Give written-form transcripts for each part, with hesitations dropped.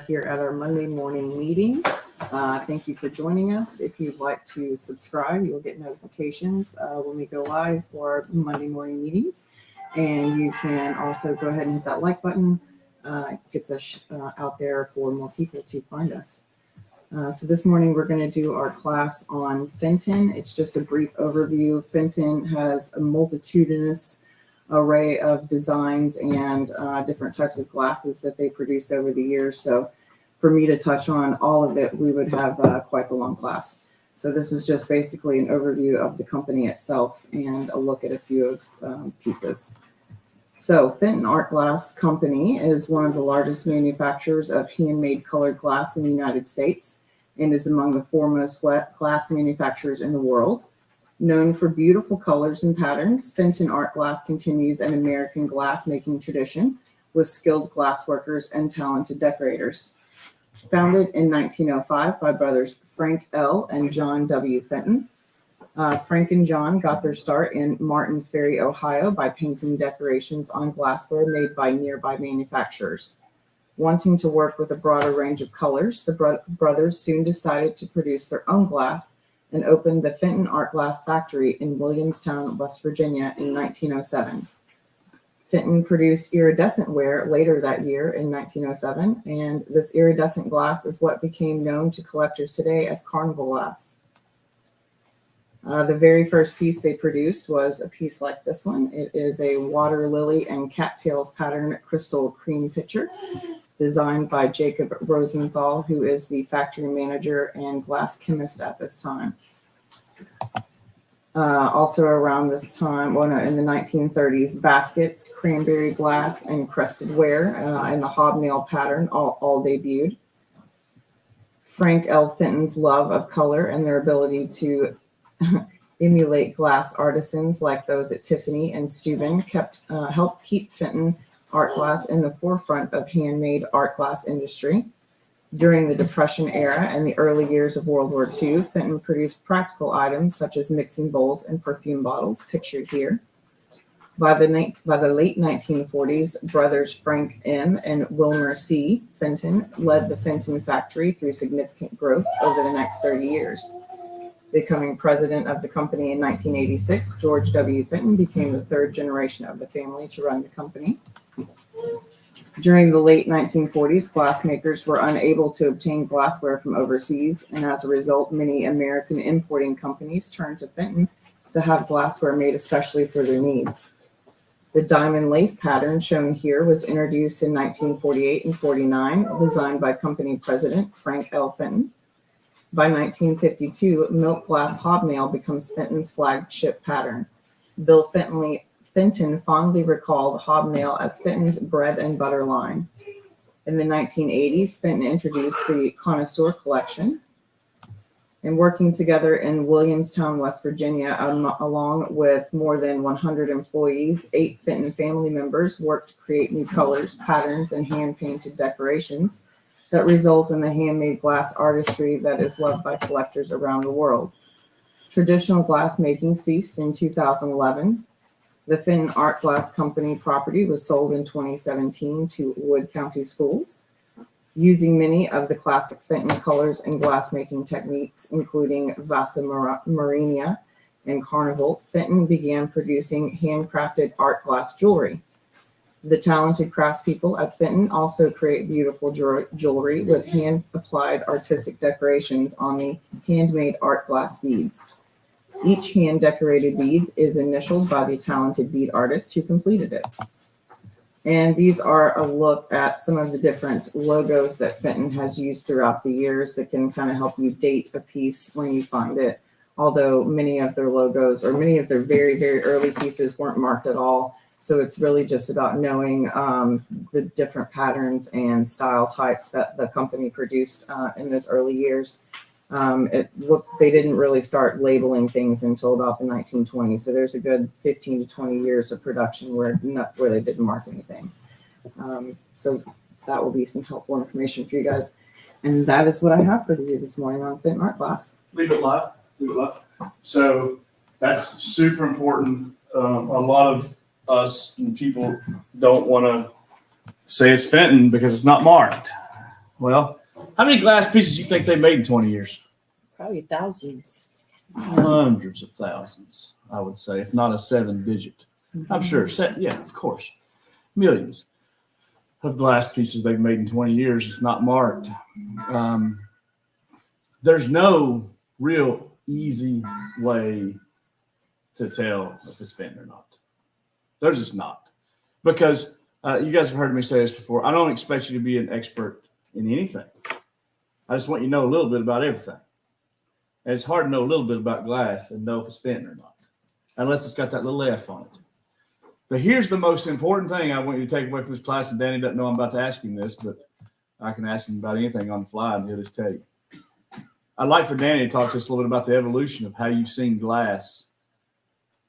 Here at our Monday morning meeting. Thank you for joining us. If you'd like to subscribe, you'll get notifications when we go live for our Monday morning meetings. And you can also go ahead and hit that like button. It gets us out there for more people to find us. So this morning we're going to do our class on Fenton. It's just a brief overview. Fenton has a multitudinous array of designs and different types of glasses that they produced over the years. So for me to touch on all of it, we would have quite the long class. So this is just basically an overview of the company itself and a look at a few pieces. So Fenton Art Glass Company is one of the largest manufacturers of handmade colored glass in the United States and is among the foremost glass manufacturers in the world. Known for beautiful colors and patterns, Fenton Art Glass continues an American glass-making tradition with skilled glassworkers and talented decorators. Founded in 1905 by brothers Frank L. and John W. Fenton, Frank and John got their start in Martins Ferry, Ohio, by painting decorations on glassware made by nearby manufacturers. Wanting to work with a broader range of colors, the brothers soon decided to produce their own glass and opened the Fenton Art Glass factory in Williamstown, West Virginia in 1907. Fenton produced iridescent ware later that year in 1907, and this iridescent glass is what became known to collectors today as carnival glass. The very first piece they produced was a piece like this one. It is a water lily and cattails pattern crystal cream pitcher designed by Jacob Rosenthal, who is the factory manager and glass chemist at this time. Also around this time, in the 1930s, baskets, cranberry glass, and crested ware and the hobnail pattern all debuted. Frank L. Fenton's love of color and their ability to emulate glass artisans like those at Tiffany and Steuben helped keep Fenton Art Glass in the forefront of handmade art glass industry. During the Depression era and the early years of World War II, Fenton produced practical items such as mixing bowls and perfume bottles, pictured here. By the late 1940s, brothers Frank M. and Wilmer C. Fenton led the Fenton factory through significant growth over the next 30 years. Becoming president of the company in 1986, George W. Fenton became the third generation of the family to run the company. During the late 1940s, glassmakers were unable to obtain glassware from overseas, and as a result, many American importing companies turned to Fenton to have glassware made especially for their needs. The diamond lace pattern shown here was introduced in 1948 and 49, designed by company president Frank L. Fenton. By 1952, milk glass hobnail becomes Fenton's flagship pattern. Bill Fenton fondly recalled hobnail as Fenton's bread and butter line. In the 1980s, Fenton introduced the Connoisseur Collection. And working together in Williamstown, West Virginia, along with more than 100 employees, 8 Fenton family members worked to create new colors, patterns, and hand-painted decorations that result in the handmade glass artistry that is loved by collectors around the world. Traditional glass making ceased in 2011. The Fenton Art Glass Company property was sold in 2017 to Wood County Schools. Using many of the classic Fenton colors and glass-making techniques, including Vasa Marina and Carnival, Fenton began producing handcrafted art glass jewelry. The talented craftspeople at Fenton also create beautiful jewelry with hand-applied artistic decorations on the handmade art glass beads. Each hand-decorated bead is initialed by the talented bead artist who completed it. And these are a look at some of the different logos that Fenton has used throughout the years that can kind of help you date a piece when you find it. Although many of their logos or many of their very, very early pieces weren't marked at all. So it's really just about knowing the different patterns and style types that the company produced in those early years. They didn't really start labeling things until about the 1920s. So there's a good 15 to 20 years of production where they didn't mark anything. So that will be some helpful information for you guys. And that is what I have for you this morning on Fenton Art Glass. Leave it live. So that's super important. A lot of us and people don't want to say it's Fenton because it's not marked. Well, how many glass pieces do you think they made in 20 years? Probably thousands. Hundreds of thousands, I would say, if not a 7-digit. I'm sure. Yeah, of course. Millions of glass pieces they've made in 20 years. It's not marked. There's no real easy way to tell if it's Fenton or not. There's just not. Because you guys have heard me say this before. I don't expect you to be an expert in anything. I just want you to know a little bit about everything. And it's hard to know a little bit about glass and know if it's Fenton or not, unless it's got that little F on it. But here's the most important thing I want you to take away from this class, and Danny doesn't know I'm about to ask him this, but I can ask him about anything on the fly and he'll just tell you. I'd like for Danny to talk to us a little bit about the evolution of how you've seen glass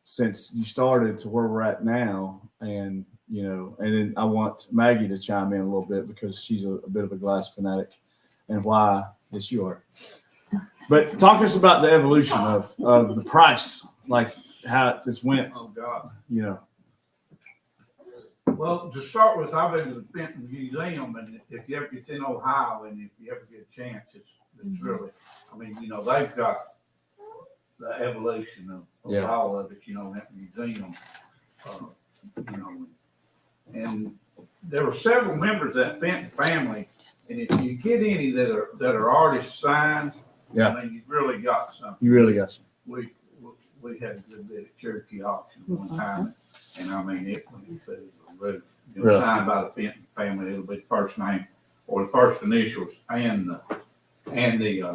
since you started to where we're at now. And, you know, and then I want Maggie to chime in a little bit because she's a bit of a glass fanatic and why, yes, you are. But talk to us about the evolution of the price, like how it just went, Oh, God. you know. Well, to start with, I've been to the Fenton Museum, and if you ever, it's in Ohio, and if you ever get a chance, it's really, I mean, you know, they've got the evolution of Yeah. all of it, you know, in that museum. You know, and there were several members of that Fenton family, and if you get any that are artist signed, Yeah. I mean, you've really got something. You really got some. We had a good bit at Cherokee auction one time, and I mean, it went to the roof. You know, Really? signed by the Fenton family, it'll be the first name or the first initials and the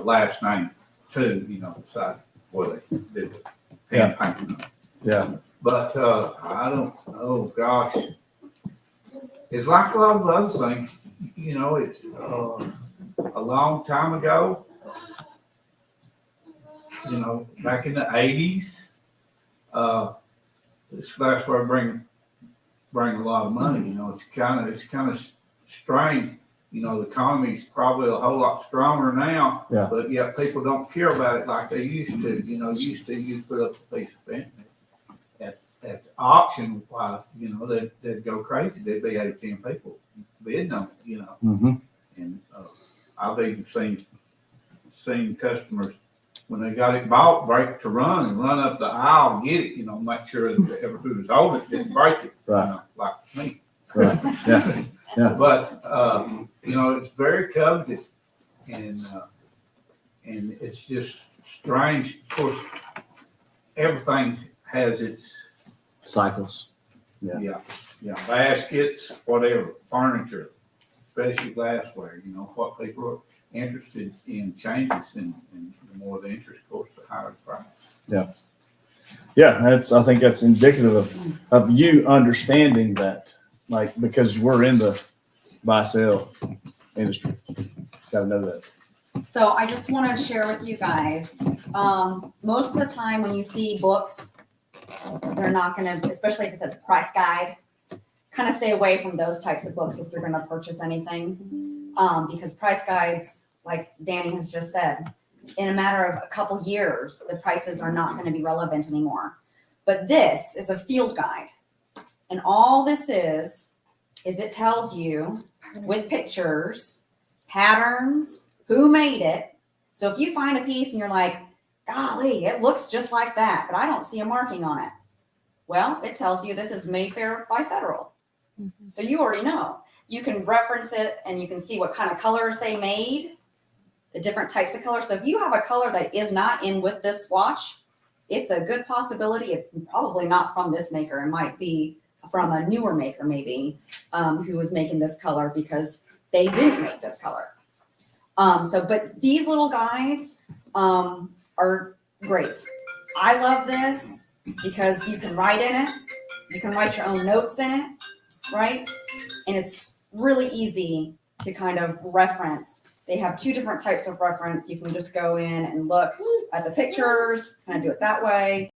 last name too. You know, beside where they did the hand painting. Yeah. But I don't. Oh gosh, it's like a lot of other things. You know, it's a long time ago. You know, back in the 80s, this glassware bring a lot of money. You know, it's kind of strange. You know, the economy's probably a whole lot stronger now, Yeah. but yet people don't care about it like they used to. You know, you'd put up a piece of Fenton at the auction. You know, they'd go crazy. There'd be 8 or 10 people bidding on it. You know, Mm-hmm. and I've even seen customers, when they got it bought, break to run and run up the aisle and get it, you know, make sure that whoever was holding it didn't break it, Right. you know, like me. Right. Yeah. Yeah. But, you know, it's very coveted and it's just strange. Of course, everything has its, Cycles. Yeah. baskets, whatever, furniture, especially glassware, you know, what people are interested in changes, and the more the interest, of course, the higher the price. Yeah, I think that's indicative of you understanding that, like, because we're in the buy sell industry. Gotta know that. So I just want to share with you guys, most of the time when you see books, they're not going to, especially if it says price guide, kind of stay away from those types of books if you're going to purchase anything. Because price guides, like Danny has just said, in a matter of a couple years, the prices are not going to be relevant anymore. But this is a field guide. And all this is it tells you with pictures, patterns, who made it. So if you find a piece and you're like, golly, it looks just like that, but I don't see a marking on it. Well, it tells you this is Mayfair by Federal. So you already know. You can reference it and you can see what kind of colors they made, the different types of colors. So if you have a color that is not in with this swatch, it's a good possibility it's probably not from this maker. It might be from a newer maker maybe, who is making this color because they didn't make this color. But these little guides are great. I love this because you can write in it. You can write your own notes in it, right? And it's really easy to kind of reference. They have 2 different types of reference. You can just go in and look at the pictures, kind of do it that way.